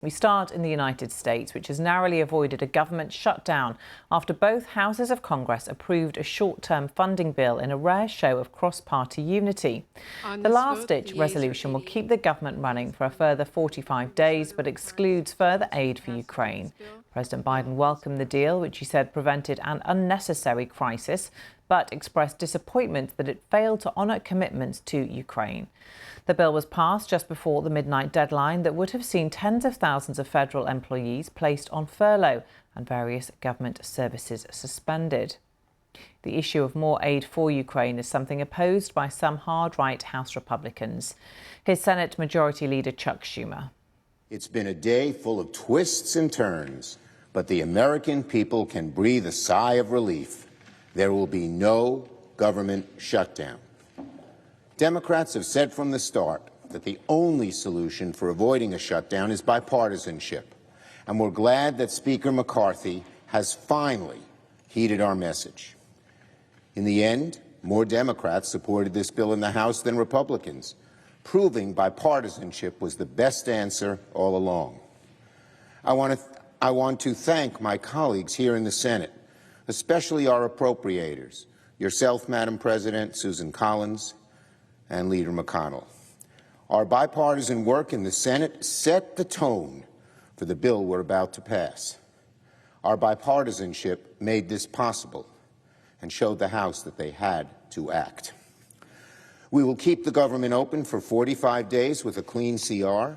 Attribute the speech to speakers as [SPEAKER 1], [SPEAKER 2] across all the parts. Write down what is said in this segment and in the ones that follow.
[SPEAKER 1] We start in the United States, which has narrowly avoided a government shutdown after both houses of Congress approved a short-term funding bill in a rare show of cross-party unity. The last-ditch resolution will keep the government running for a further 45 days, but excludes further aid for Ukraine. President Biden welcomed the deal, which he said prevented an unnecessary crisis, but expressed disappointment that it failed to honour commitments to Ukraine. The bill was passed just before the midnight deadline that would have seen tens of thousands of federal employees placed on furlough and various government services suspended. The issue of more aid for Ukraine is something opposed by some hard-right House Republicans. Here's Senate Majority Leader Chuck Schumer.
[SPEAKER 2] It's been a day full of twists and turns, but the American people can breathe a sigh of relief. There will be no government shutdown. Democrats have said from the start that the only solution for avoiding a shutdown is bipartisanship, and we're glad that Speaker McCarthy has finally heeded our message. In the end, more Democrats supported this bill in the House than Republicans, proving bipartisanship was the best answer all along. I want to thank my colleagues here in the Senate, especially our appropriators, yourself, Madam President, Susan Collins, and Leader McConnell. Our bipartisan work in the Senate set the tone for the bill we're about to pass. Our bipartisanship made this possible and showed the House that they had to act. We will keep the government open for 45 days with a clean CR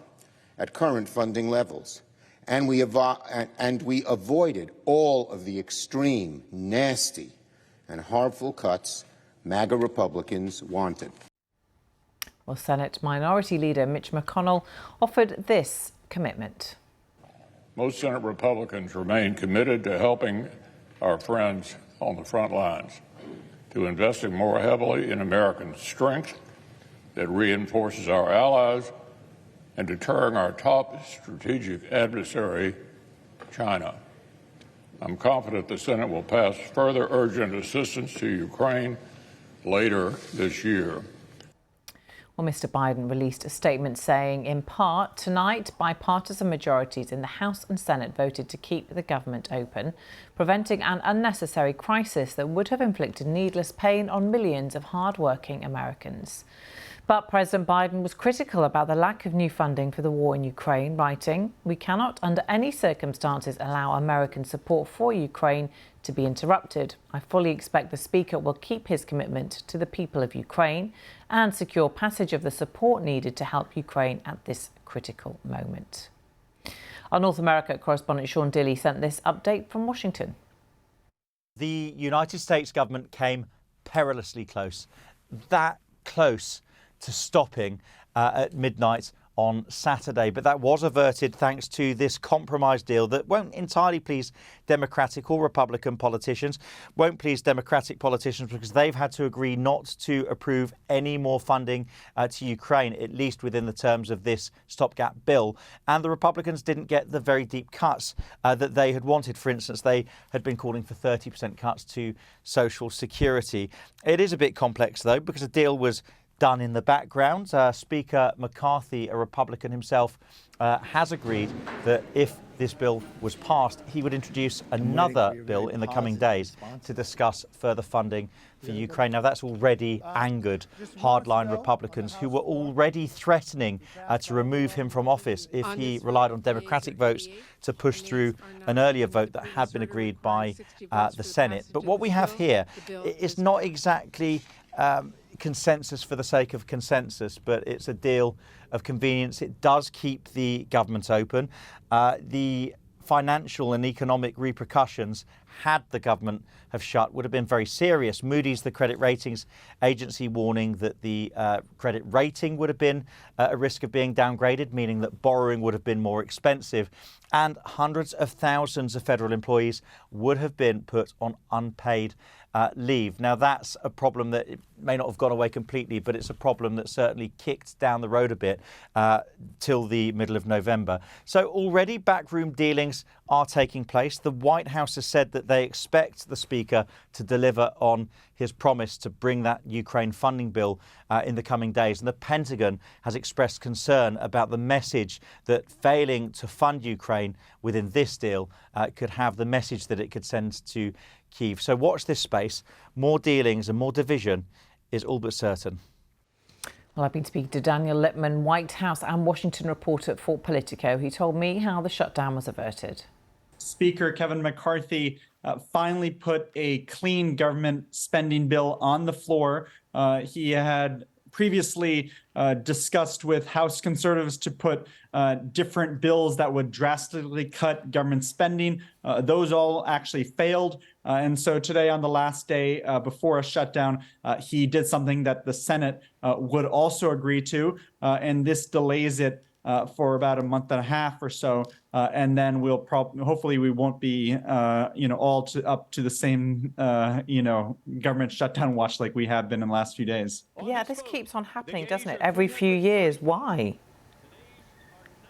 [SPEAKER 2] at current funding levels. And we avoided all of the extreme, nasty, and harmful cuts MAGA Republicans wanted.
[SPEAKER 1] Well, Senate Minority Leader Mitch McConnell offered this commitment.
[SPEAKER 3] Most Senate Republicans remain committed to helping our friends on the front lines, to investing more heavily in American strength that reinforces our allies, and deterring our top strategic adversary, China. I'm confident the Senate will pass further urgent assistance to Ukraine later this year.
[SPEAKER 1] Well, Mr. Biden released a statement saying, in part, tonight, bipartisan majorities in the House and Senate voted to keep the government open, preventing an unnecessary crisis that would have inflicted needless pain on millions of hard-working Americans. But President Biden was critical about the lack of new funding for the war in Ukraine, writing, "We cannot, under any circumstances, allow American support for Ukraine to be interrupted. I fully expect the Speaker will keep his commitment to the people of Ukraine and secure passage of the support needed to help Ukraine at this critical moment." Our North America correspondent Sean Dilley sent this update from Washington.
[SPEAKER 4] The United States government came perilously close, that close to stopping at midnight on Saturday. But that was averted thanks to this compromise deal that won't entirely please Democratic or Republican politicians, won't please Democratic politicians because they've had to agree not to approve any more funding to Ukraine, at least within the terms of this stopgap bill. And the Republicans didn't get the very deep cuts that they had wanted. For instance, they had been calling for 30% cuts to Social Security. It is a bit complex, though, because the deal was done in the background. Speaker McCarthy, a Republican himself, has agreed that if this bill was passed, he would introduce another bill in the coming days to discuss further funding for Ukraine. Now, that's already angered hardline Republicans who were already threatening to remove him from office if he relied on Democratic votes to push through an earlier vote that had been agreed by the Senate. But what we have here is not exactly consensus for the sake of consensus, but it's a deal of convenience. It does keep the government open. The financial and economic repercussions, had the government have shut, would have been very serious. Moody's, the credit ratings agency, warning that the credit rating would have been at a risk of being downgraded, meaning that borrowing would have been more expensive, and hundreds of thousands of federal employees would have been put on unpaid leave. Now, that's a problem that it may not have gone away completely, but it's a problem that certainly kicked down the road a bit till the middle of November. So already backroom dealings are taking place. The White House has said that they expect the Speaker to deliver on his promise to bring that Ukraine funding bill in the coming days. And the Pentagon has expressed concern about the message that failing to fund Ukraine within this deal could have the message that it could send to Kyiv. So watch this space. More dealings and more division is all but certain.
[SPEAKER 1] Well, I've been speaking to Daniel Lippman, White House and Washington reporter at Fort Politico. He told me how the shutdown was averted.
[SPEAKER 5] Speaker Kevin McCarthy finally put a clean government spending bill on the floor. He had previously discussed with House conservatives to put different bills that would drastically cut government spending. Those all actually failed. And so today, on the last day before a shutdown, he did something that the Senate would also agree to. And this delays it for about a month and a half or so, and then we'll hopefully we won't be all up to the same government shutdown watch like we have been in the last few days.
[SPEAKER 1] Yeah, this keeps on happening, doesn't it? Every few years. Why?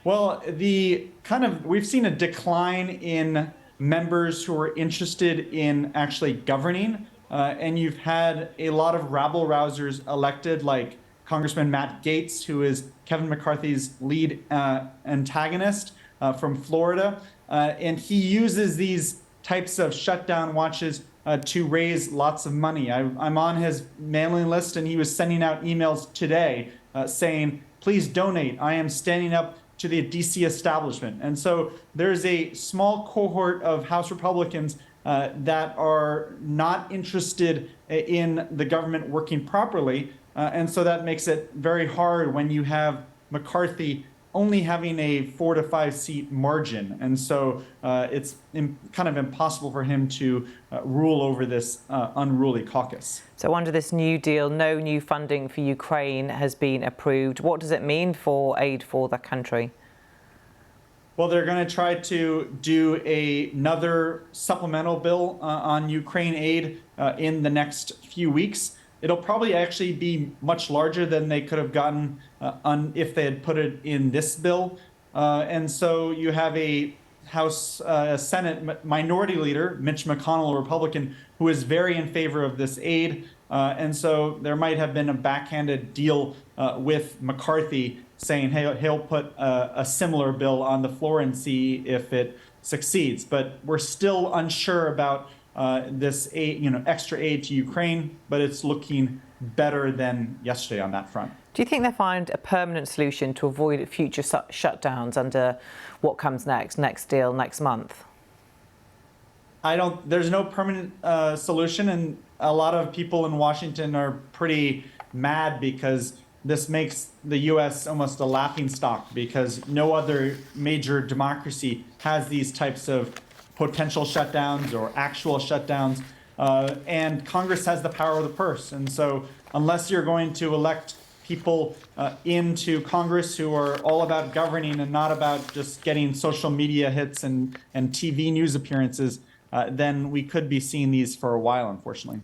[SPEAKER 5] Well, we've seen a decline in members who are interested in actually governing, and you've had a lot of rabble-rousers elected, like Congressman Matt Gaetz, who is Kevin McCarthy's lead antagonist from Florida. And he uses these types of shutdown watches to raise lots of money. I'm on his mailing list, and he was sending out emails today saying, please donate. I am standing up to the DC establishment. And so there's a small cohort of House Republicans that are not interested in the government working properly. And so that makes it very hard when you have McCarthy only having a 4 to 5 seat margin. And so it's kind of impossible for him to rule over this unruly caucus.
[SPEAKER 1] So under this new deal, no new funding for Ukraine has been approved. What does it mean for aid for the country?
[SPEAKER 5] Well, they're going to try to do another supplemental bill on Ukraine aid in the next few weeks. It'll probably actually be much larger than they could have gotten if they had put it in this bill. And so you have a Senate minority leader, Mitch McConnell, a Republican, who is very in favor of this aid. And so there might have been a backhanded deal with McCarthy saying, hey, he'll put a similar bill on the floor and see if it succeeds. But we're still unsure about this aid, extra aid to Ukraine, but it's looking better than yesterday on that front.
[SPEAKER 1] Do you think they'll find a permanent solution to avoid future shutdowns under what comes next deal next month?
[SPEAKER 5] There's no permanent solution, and a lot of people in Washington are pretty mad because this makes the U.S. almost a laughingstock because no other major democracy has these types of potential shutdowns or actual shutdowns, and Congress has the power of the purse. And so unless you're going to elect people into Congress who are all about governing and not about just getting social media hits and TV news appearances, then we could be seeing these for a while, unfortunately.